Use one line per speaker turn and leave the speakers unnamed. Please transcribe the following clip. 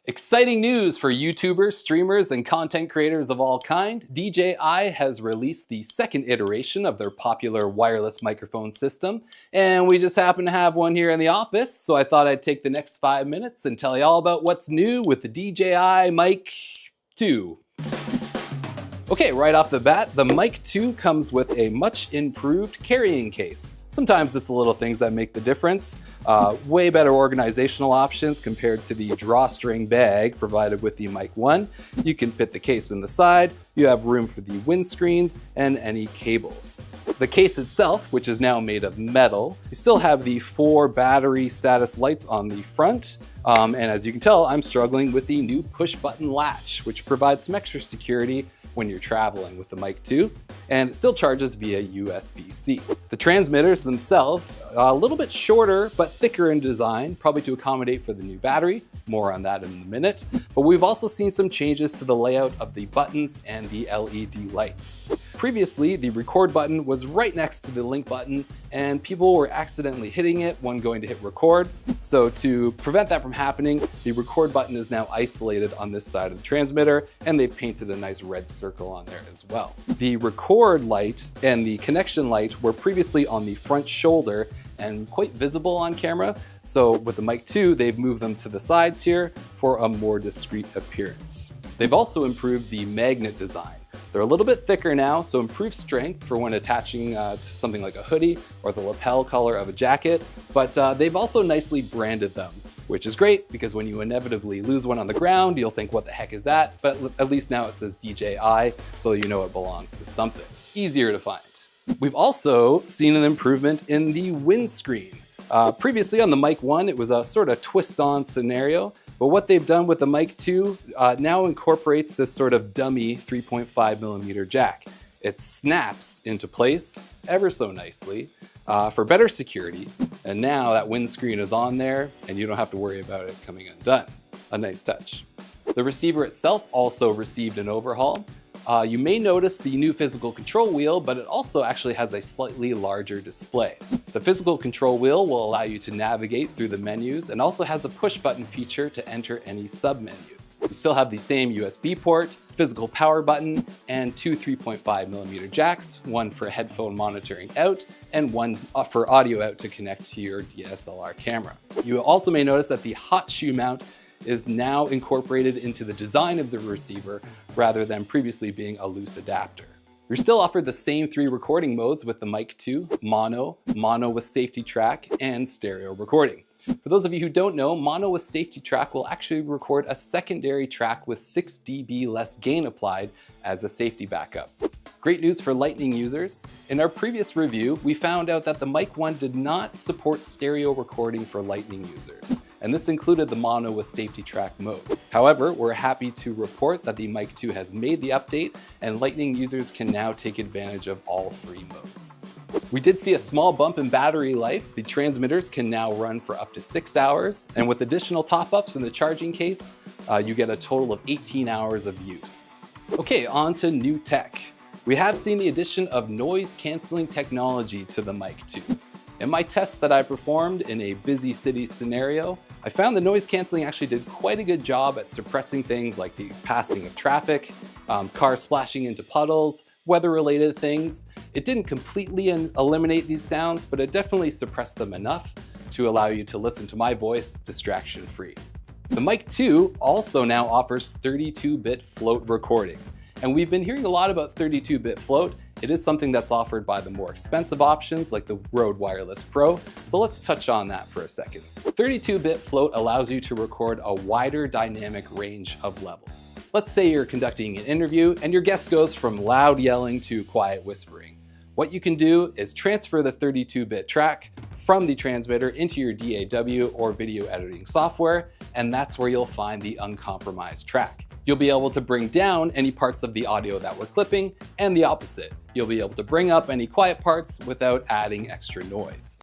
Exciting news for YouTubers, streamers, and content creators of all kind. DJI has released the second iteration of their popular wireless microphone system, and we just happen to have one here in the office, so I thought I'd take the next 5 minutes and tell you all about what's new with the DJI Mic 2. Okay, right off the bat, the Mic 2 comes with a much improved carrying case. Sometimes it's the little things that make the difference. Way better organizational options compared to the drawstring bag provided with the Mic 1. You can fit the case in the side, you have room for the windscreens and any cables. The case itself, which is now made of metal, you still have the 4 battery status lights on the front. And as you can tell, I'm struggling with the new push button latch, which provides some extra security when you're traveling with the Mic 2, and it still charges via USB-C. The transmitters themselves are a little bit shorter but thicker in design, probably to accommodate for the new battery. More on that in a minute. But we've also seen some changes to the layout of the buttons and the LED lights. Previously, the record button was right next to the link button, and people were accidentally hitting it when going to hit record. So to prevent that from happening, the record button is now isolated on this side of the transmitter, and they've painted a nice red circle on there as well. The record light and the connection light were previously on the front shoulder and quite visible on camera. So with the Mic 2, they've moved them to the sides here for a more discreet appearance. They've also improved the magnet design. They're a little bit thicker now, so improved strength for when attaching to something like a hoodie or the lapel collar of a jacket, but they've also nicely branded them, which is great because when you inevitably lose one on the ground, you'll think, what the heck is that? But at least now it says DJI, so you know it belongs to something. Easier to find. We've also seen an improvement in the windscreen. Previously on the Mic 1, it was a sort of twist-on scenario, but what they've done with the Mic 2 now incorporates this sort of dummy 3.5mm jack. It snaps into place ever so nicely for better security, and now that windscreen is on there and you don't have to worry about it coming undone. A nice touch. The receiver itself also received an overhaul. You may notice the new physical control wheel, but it also actually has a slightly larger display. The physical control wheel will allow you to navigate through the menus and also has a push button feature to enter any sub-menus. You still have the same USB port, physical power button, and 2 3.5mm jacks, one for headphone monitoring out and one for audio out to connect to your DSLR camera. You also may notice that the hot shoe mount is now incorporated into the design of the receiver rather than previously being a loose adapter. You're still offered the same 3 recording modes with the Mic 2, mono, mono with safety track, and stereo recording. For those of you who don't know, mono with safety track will actually record a secondary track with 6 dB less gain applied as a safety backup. Great news for Lightning users. In our previous review, we found out that the Mic 1 did not support stereo recording for Lightning users, and this included the mono with safety track mode. However, we're happy to report that the Mic 2 has made the update, and Lightning users can now take advantage of all 3 modes. We did see a small bump in battery life. The transmitters can now run for up to 6 hours, and with additional top-ups in the charging case, you get a total of 18 hours of use. Okay, on to new tech. We have seen the addition of noise-canceling technology to the Mic 2. In my tests that I performed in a busy city scenario, I found the noise canceling actually did quite a good job at suppressing things like the passing of traffic, cars splashing into puddles, weather-related things. It didn't completely eliminate these sounds, but it definitely suppressed them enough to allow you to listen to my voice distraction-free. The Mic 2 also now offers 32-bit float recording. And we've been hearing a lot about 32-bit float. It is something that's offered by the more expensive options like the Rode Wireless Pro, so let's touch on that for a second. 32-bit float allows you to record a wider dynamic range of levels. Let's say you're conducting an interview and your guest goes from loud yelling to quiet whispering. What you can do is transfer the 32-bit track from the transmitter into your DAW or video editing software, and that's where you'll find the uncompromised track. You'll be able to bring down any parts of the audio that we're clipping, and the opposite. You'll be able to bring up any quiet parts without adding extra noise.